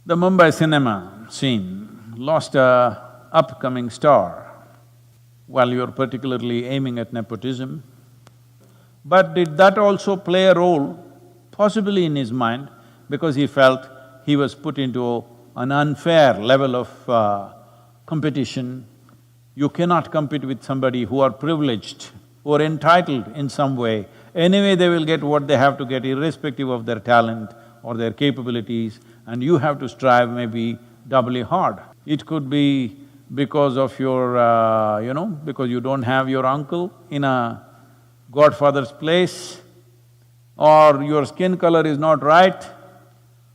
The Mumbai cinema scene lost a upcoming star. Well, you're particularly aiming at nepotism. But did that also play a role? Possibly in his mind, because he felt he was put into an unfair level of competition. You cannot compete with somebody who are privileged, who are entitled in some way. Anyway, they will get what they have to get irrespective of their talent or their capabilities, and you have to strive maybe doubly hard. It could be because of your, because you don't have your uncle in a godfather's place, or your skin color is not right,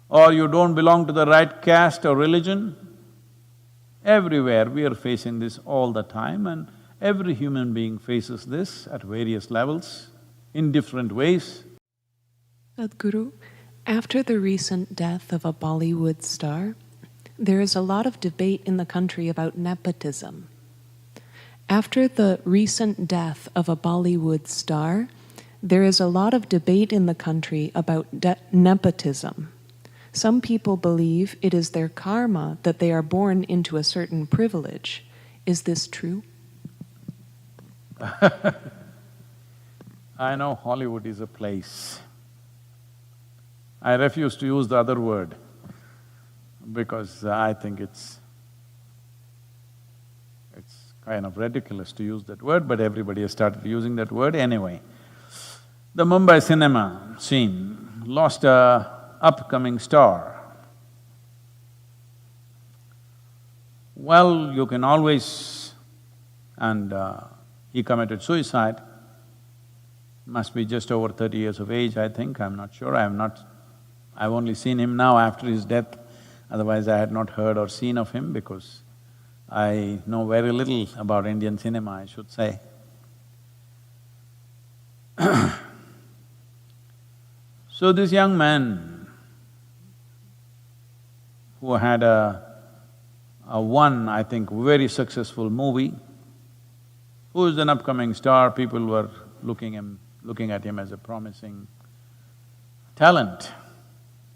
or you don't belong to the right caste or religion. Everywhere we are facing this all the time, and every human being faces this at various levels, in different ways. Sadhguru, after the recent death of a Bollywood star, there is a lot of debate in the country about nepotism. After the recent death of a Bollywood star, there is a lot of debate in the country about nepotism. Some people believe it is their karma that they are born into a certain privilege. Is this true? I know Hollywood is a place. I refuse to use the other word because I think it's kind of ridiculous to use that word, but everybody has started using that word anyway. The Mumbai cinema scene lost a upcoming star. Well, you can always… and he committed suicide, must be just over 30 years of age, I think, I'm not sure, I've only seen him now after his death, otherwise I had not heard or seen of him because I know very little about Indian cinema, I should say. So this young man who had a one, I think, very successful movie, who is an upcoming star, people were looking at him as a promising talent.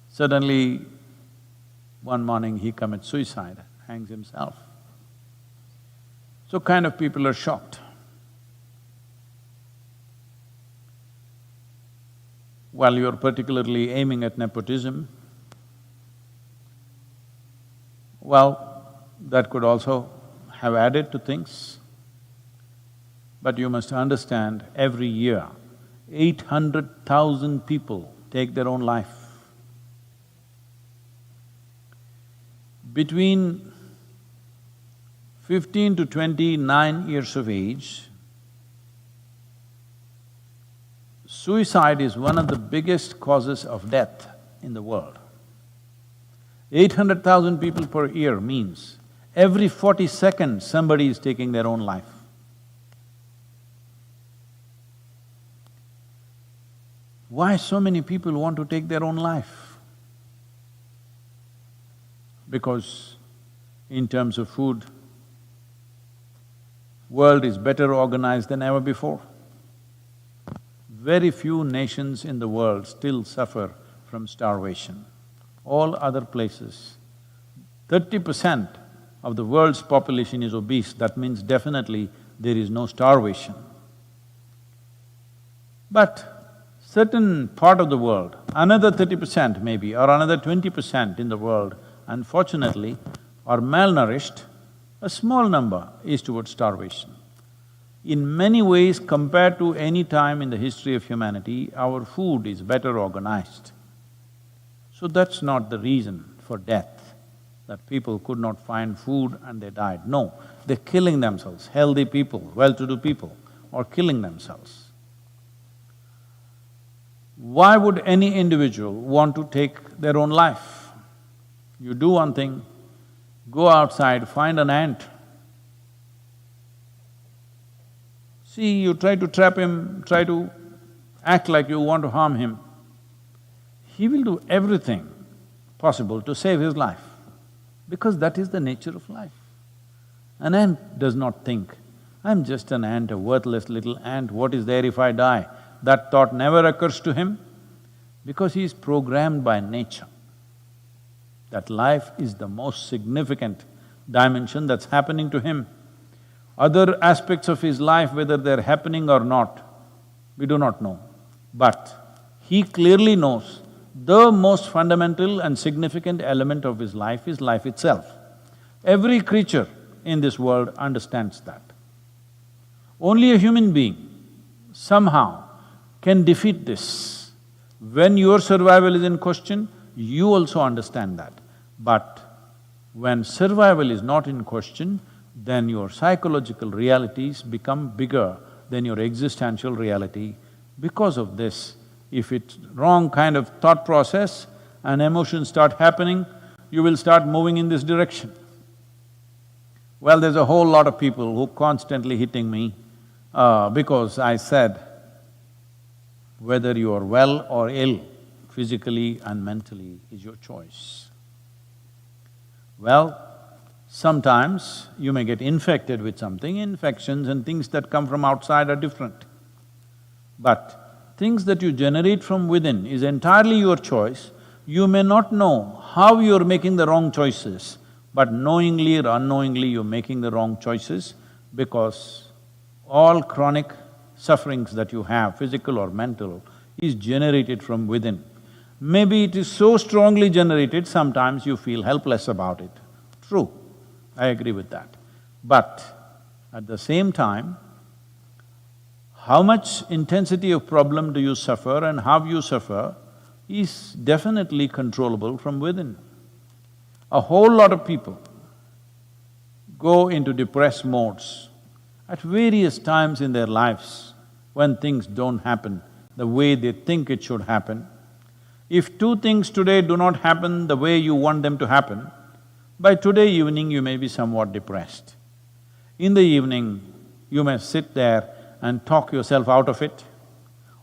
Suddenly, one morning he commits suicide, hangs himself. So kind of people are shocked. Well, you're particularly aiming at nepotism. Well, that could also have added to things. But you must understand, every year, 800,000 people take their own life. Between 15 to 29 years of age, suicide is one of the biggest causes of death in the world. 800,000 people per year means every 40 seconds somebody is taking their own life. Why so many people want to take their own life? Because in terms of food, world is better organized than ever before. Very few nations in the world still suffer from starvation. All other places, 30% of the world's population is obese, that means definitely there is no starvation. But certain part of the world, another 30% maybe, or another 20% in the world, unfortunately, are malnourished, a small number is towards starvation. In many ways, compared to any time in the history of humanity, our food is better organized. So that's not the reason for death, that people could not find food and they died. No, they're killing themselves. Healthy people, well-to-do people are killing themselves. Why would any individual want to take their own life? You do one thing, go outside, find an ant. See, you try to trap him, try to act like you want to harm him. He will do everything possible to save his life, because that is the nature of life. An ant does not think, I'm just an ant, a worthless little ant, what is there if I die? That thought never occurs to him because he is programmed by nature. That life is the most significant dimension that's happening to him. Other aspects of his life, whether they're happening or not, we do not know. But he clearly knows the most fundamental and significant element of his life is life itself. Every creature in this world understands that. Only a human being somehow can defeat this. When your survival is in question, you also understand that. But when survival is not in question, then your psychological realities become bigger than your existential reality. Because of this, if it's wrong kind of thought process and emotions start happening, you will start moving in this direction. Well, there's a whole lot of people who constantly hitting me because I said, whether you are well or ill, physically and mentally, is your choice. Well, sometimes you may get infected with something, infections and things that come from outside are different. But things that you generate from within is entirely your choice. You may not know how you're making the wrong choices, but knowingly or unknowingly you're making the wrong choices because all chronic sufferings that you have, physical or mental, is generated from within. Maybe it is so strongly generated, sometimes you feel helpless about it. True, I agree with that. But at the same time, how much intensity of problem do you suffer and how you suffer is definitely controllable from within. A whole lot of people go into depressed modes at various times in their lives when things don't happen the way they think it should happen. If two things today do not happen the way you want them to happen, by today evening you may be somewhat depressed. In the evening, you may sit there and talk yourself out of it,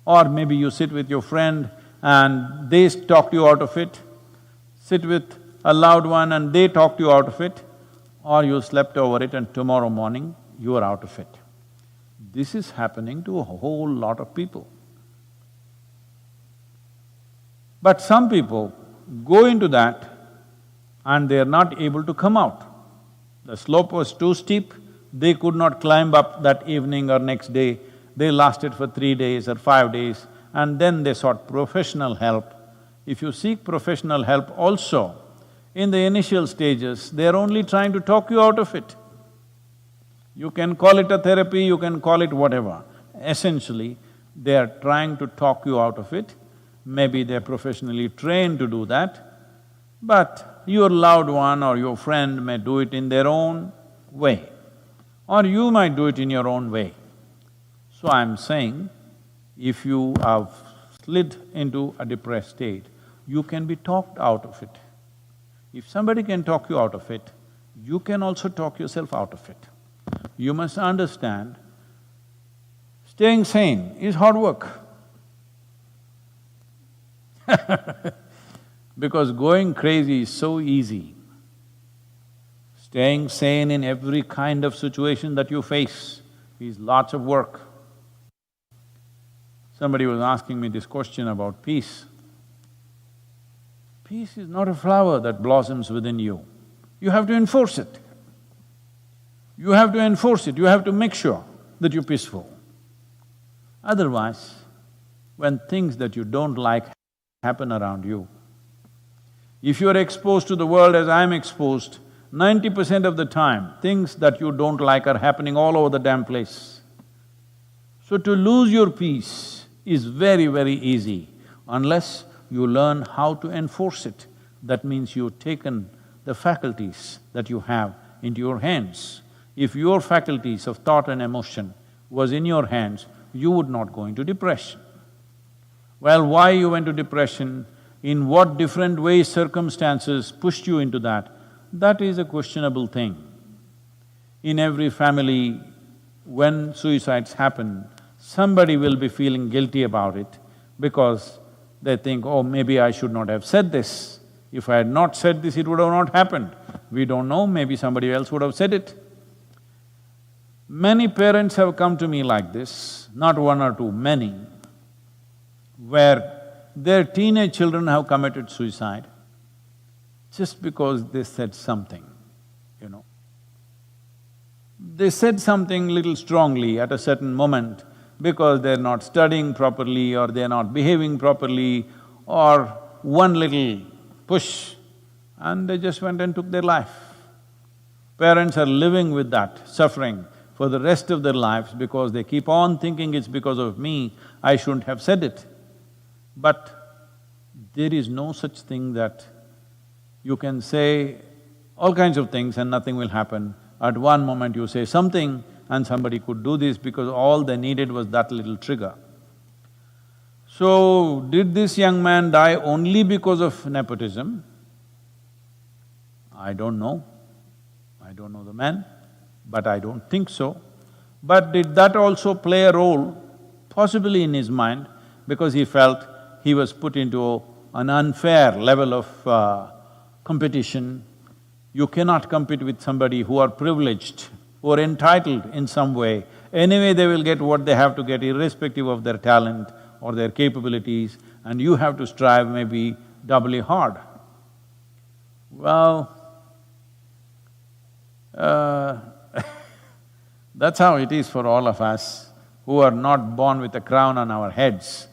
or maybe you sit with your friend and they talk you out of it, sit with a loved one and they talked you out of it, or you slept over it and tomorrow morning you are out of it. This is happening to a whole lot of people. But some people go into that and they are not able to come out. The slope was too steep, they could not climb up that evening or next day, they lasted for 3 days or 5 days, and then they sought professional help. If you seek professional help also, in the initial stages, they're only trying to talk you out of it. You can call it a therapy, you can call it whatever. Essentially, they are trying to talk you out of it. Maybe they're professionally trained to do that, but your loved one or your friend may do it in their own way, or you might do it in your own way. So I'm saying, if you have slid into a depressed state, you can be talked out of it. If somebody can talk you out of it, you can also talk yourself out of it. You must understand, staying sane is hard work. Because going crazy is so easy. Staying sane in every kind of situation that you face is lots of work. Somebody was asking me this question about peace. Peace is not a flower that blossoms within you. You have to enforce it. You have to enforce it, you have to make sure that you're peaceful. Otherwise, when things that you don't like happen around you, if you're exposed to the world as I'm exposed, 90% of the time, things that you don't like are happening all over the damn place. So to lose your peace is very, very easy unless you learn how to enforce it. That means you've taken the faculties that you have into your hands. If your faculties of thought and emotion was in your hands, you would not go into depression. Well, why you went to depression, in what different ways circumstances pushed you into that is a questionable thing. In every family, when suicides happen, somebody will be feeling guilty about it because they think, oh, maybe I should not have said this. If I had not said this, it would have not happened. We don't know, maybe somebody else would have said it. Many parents have come to me like this, not one or two, many, where their teenage children have committed suicide. just because they said something, you know. They said something little strongly at a certain moment because they're not studying properly or they're not behaving properly or one little push and they just went and took their life. Parents are living with that suffering for the rest of their lives because they keep on thinking it's because of me, I shouldn't have said it. But there is no such thing that you can say all kinds of things and nothing will happen. At one moment you say something and somebody could do this because all they needed was that little trigger. So, did this young man die only because of nepotism? I don't know. I don't know the man, but I don't think so. But did that also play a role? Possibly in his mind, because he felt he was put into an unfair level of competition. You cannot compete with somebody who are privileged, who are entitled in some way. Anyway, they will get what they have to get irrespective of their talent or their capabilities, and you have to strive maybe doubly hard. Well, that's how it is for all of us who are not born with a crown on our heads,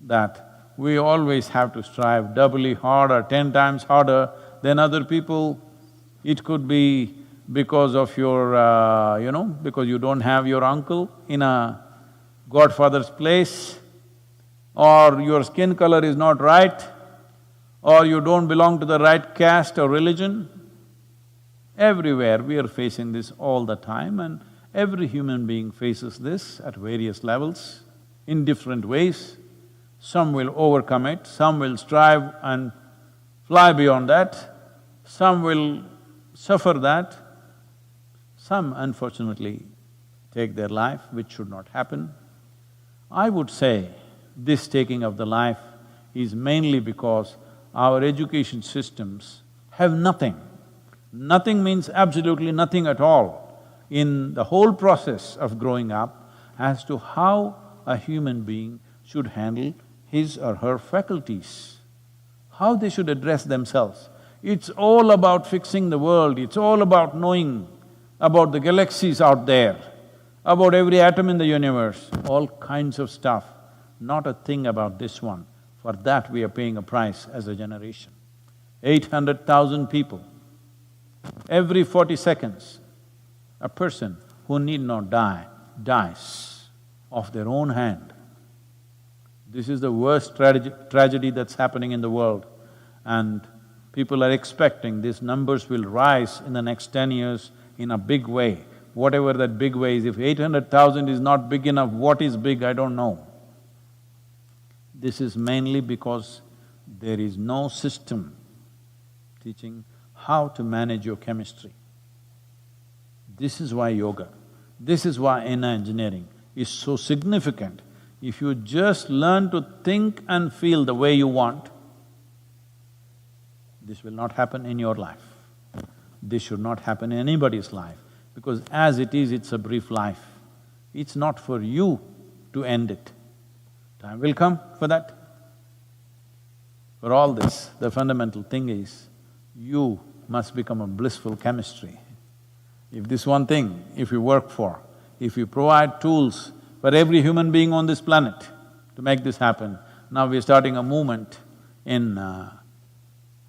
that we always have to strive doubly harder, 10 times harder than other people. It could be because of your, because you don't have your uncle in a godfather's place, or your skin color is not right, or you don't belong to the right caste or religion. Everywhere we are facing this all the time, and every human being faces this at various levels, in different ways. Some will overcome it, some will strive and fly beyond that, some will suffer that, some unfortunately take their life, which should not happen. I would say this taking of the life is mainly because our education systems have nothing. Nothing means absolutely nothing at all in the whole process of growing up as to how a human being should handle his or her faculties, how they should address themselves. It's all about fixing the world, it's all about knowing about the galaxies out there, about every atom in the universe, all kinds of stuff, not a thing about this one. For that we are paying a price as a generation. 800,000 people, every 40 seconds, a person who need not die, dies of their own hand. This is the worst tragedy that's happening in the world, and people are expecting these numbers will rise in the next 10 years in a big way. Whatever that big way is, if 800,000 is not big enough, what is big, I don't know. This is mainly because there is no system teaching how to manage your chemistry. This is why yoga, this is why inner engineering is so significant. If you just learn to think and feel the way you want, this will not happen in your life. This should not happen in anybody's life, because as it is, it's a brief life. It's not for you to end it. Time will come for that. For all this, the fundamental thing is, you must become a blissful chemistry. If this one thing, if you work for, if you provide tools for every human being on this planet to make this happen, now we're starting a movement in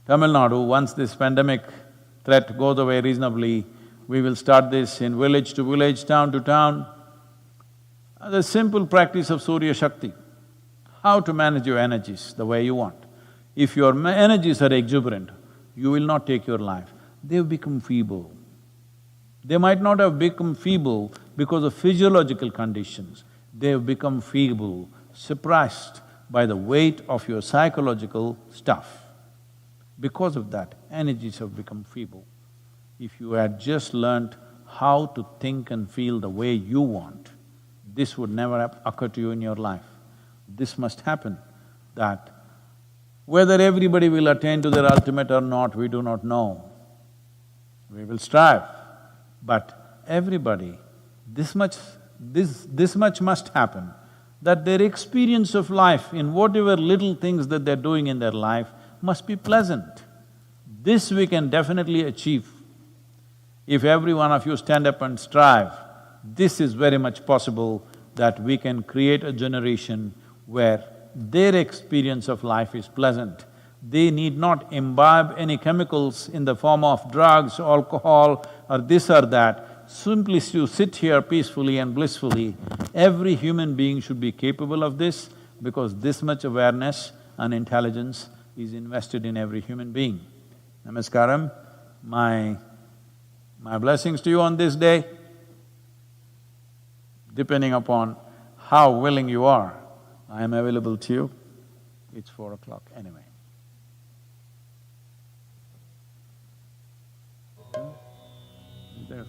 Tamil Nadu. Once this pandemic threat goes away reasonably, we will start this in village to village, town to town. The simple practice of Surya Shakti, how to manage your energies the way you want. If your energies are exuberant, you will not take your life. They've become feeble. They might not have become feeble because of physiological conditions. They've become feeble, suppressed by the weight of your psychological stuff. Because of that, energies have become feeble. If you had just learnt how to think and feel the way you want, this would never have occurred to you in your life. This must happen, that whether everybody will attain to their ultimate or not, we do not know. We will strive, but everybody, this much must happen, that their experience of life in whatever little things that they're doing in their life must be pleasant. This we can definitely achieve. If every one of you stand up and strive, this is very much possible that we can create a generation where their experience of life is pleasant. They need not imbibe any chemicals in the form of drugs, alcohol or this or that. Simply to sit here peacefully and blissfully, every human being should be capable of this because this much awareness and intelligence is invested in every human being. Namaskaram, my blessings to you on this day. Depending upon how willing you are, I am available to you. It's 4 o'clock anyway. There.